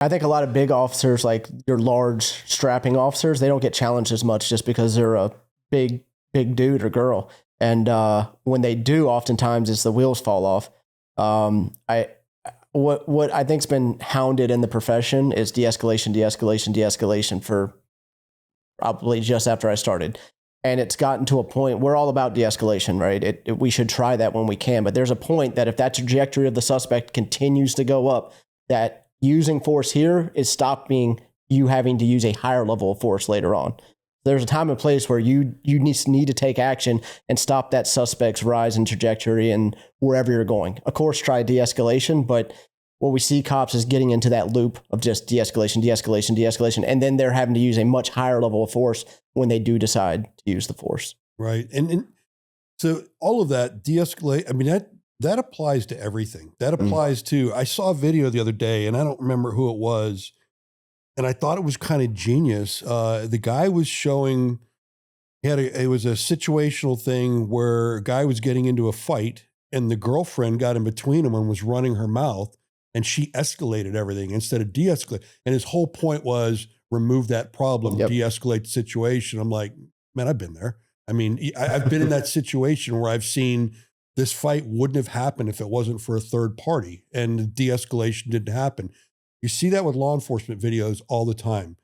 I think a lot of big officers, like your large strapping officers, they don't get challenged as much just because they're a big dude or girl. And when they do, oftentimes it's the wheels fall off. What I think's been hounded in the profession is de-escalation for probably just after I started. And it's gotten to a point, we're all about de-escalation, right? We should try that when we can, but there's a point that if that trajectory of the suspect continues to go up, that using force here is stopping you having to use a higher level of force later on. There's a time and place where you need to take action and stop that suspect's rise in trajectory and wherever you're going. Of course, try de-escalation, but what we see cops is getting into that loop of just de-escalation, and then they're having to use a much higher level of force when they do decide to use the force. Right. And so all of that de-escalate, I mean, that applies to everything. That applies to, I saw a video the other day and I don't remember who it was. And I thought it was kind of genius. The guy was showing, it was a situational thing where a guy was getting into a fight and the girlfriend got in between him and was running her mouth and she escalated everything instead of de-escalate. And his whole point was remove that problem, de-escalate the situation. I'm like, man, I've been there. I mean, I've been in that situation where I've seen this fight wouldn't have happened if it wasn't for a third party and the de-escalation didn't happen. You see that with law enforcement videos all the time.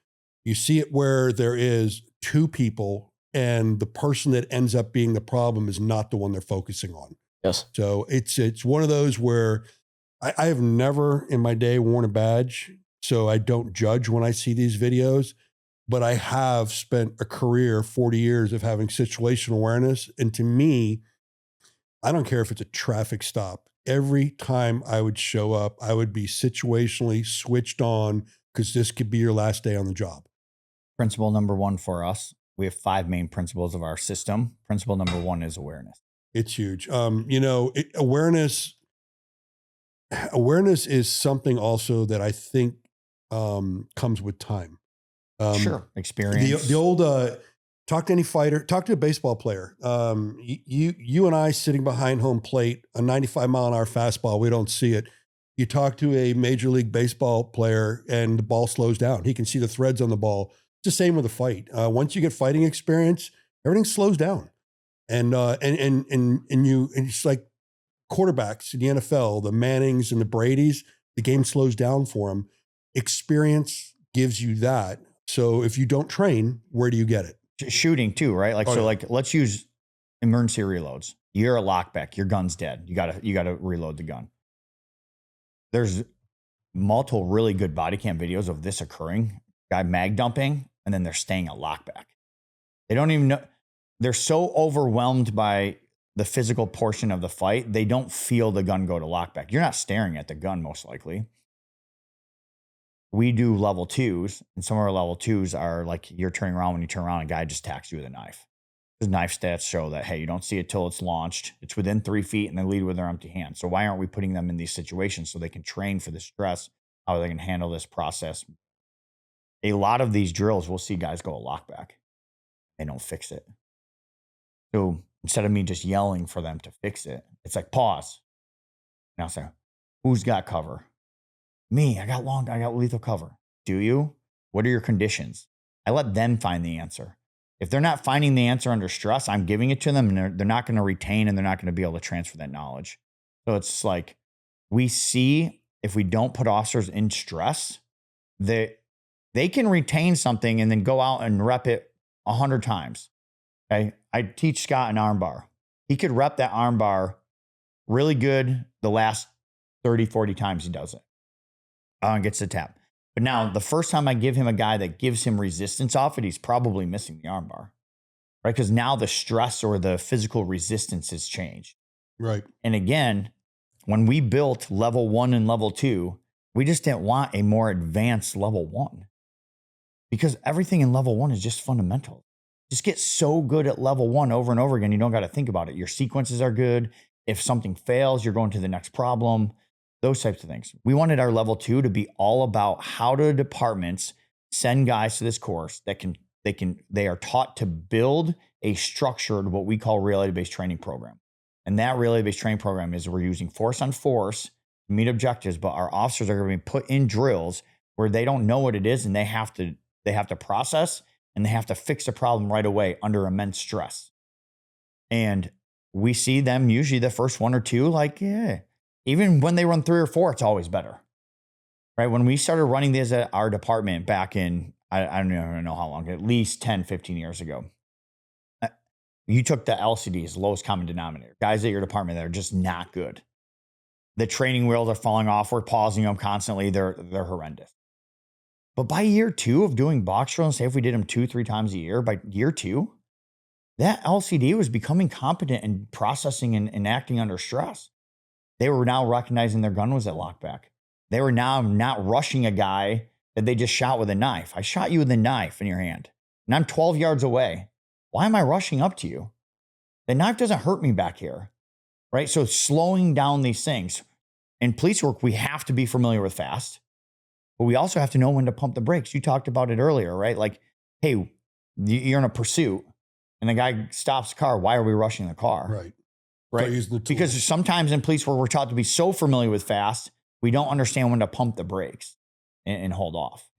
You see it where there is two people and the person that ends up being the problem is not the one they're focusing on. Yes. So it's one of those where I have never in my day worn a badge, so I don't judge when I see these videos, but I have spent a career, 40 years of having situational awareness. And to me, I don't care if it's a traffic stop. Every time I would show up, I would be situationally switched on because this could be your last day on the job. Principle number one for us, we have 5 main principles of our system. Principle number 1 is awareness. It's huge. Awareness is something also that I think comes with time. Sure. Experience. The old, talk to any fighter, talk to a baseball player. You and I sitting behind home plate, a 95-mile-an-hour fastball, we don't see it. You talk to a Major League Baseball player and the ball slows down. He can see the threads on the ball. It's the same with a fight. Once you get fighting experience, everything slows down. And it's like quarterbacks in the NFL, the Mannings and the Bradys, the game slows down for them. Experience gives you that. So if you don't train, where do you get it? Shooting too, right? Let's use emergency reloads. You're a lockback. Your gun's dead. You gotta reload the gun. There's multiple really good body cam videos of this occurring. Guy mag dumping, and then they're staying at lockback. They don't even know. They're so overwhelmed by the physical portion of the fight, they don't feel the gun go to lockback. You're not staring at the gun, most likely. We do level 2s, and some of our level 2s are like you're turning around. When you turn around, a guy just attacks you with a knife. The knife stats show that, hey, you don't see it till it's launched. It's within 3 feet, and they lead with their empty hand. So why aren't we putting them in these situations so they can train for the stress, how they can handle this process? A lot of these drills, we'll see guys go a lockback. They don't fix it. So instead of me just yelling for them to fix it, it's like, pause. And I'll say, who's got cover? Me, I got lethal cover. Do you? What are your conditions? I let them find the answer. If they're not finding the answer under stress, I'm giving it to them, and they're not going to retain, and they're not going to be able to transfer that knowledge. So it's like, we see if we don't put officers in stress, they can retain something and then go out and rep it 100 times. Okay. I teach Scott an arm bar. He could rep that arm bar really good the last 30, 40 times he does it. And gets the tap. But now the first time I give him a guy that gives him resistance off it, he's probably missing the arm bar, right? Because now the stress or the physical resistance has changed. Right. And again, when we built level 1 and level 2, we just didn't want a more advanced level 1 because everything in level 1 is just fundamental. Just get so good at level 1 over and over again. You don't got to think about it. Your sequences are good. If something fails, you're going to the next problem. Those types of things. We wanted our level 2 to be all about how do departments send guys to this course that they are taught to build a structured, what we call reality-based training program. And that reality-based training program is we're using force on force to meet objectives, but our officers are going to be put in drills where they don't know what it is and they have to process and they have to fix a problem right away under immense stress. And we see them usually the first one or two, like, yeah, even when they run 3 or 4, it's always better. Right? When we started running this at our department back in, I don't even know how long, at least 10, 15 years ago, you took the LCDs, lowest common denominator, guys at your department that are just not good. The training wheels are falling off. We're pausing them constantly. They're horrendous. But by year 2 of doing box drills, say if we did them 2-3 times a year, by year 2, that LCD was becoming competent and processing and acting under stress. They were now recognizing their gun was at lockback. They were now not rushing a guy that they just shot with a knife. I shot you with a knife in your hand, and I'm 12 yards away. Why am I rushing up to you? The knife doesn't hurt me back here, right? So slowing down these things. In police work, we have to be familiar with fast, but we also have to know when to pump the brakes. You talked about it earlier, right? Like, hey, you're in a pursuit and the guy stops the car. Why are we rushing the car? Right. Right. Because sometimes in police work, we're taught to be so familiar with fast, we don't understand when to pump the brakes and hold off.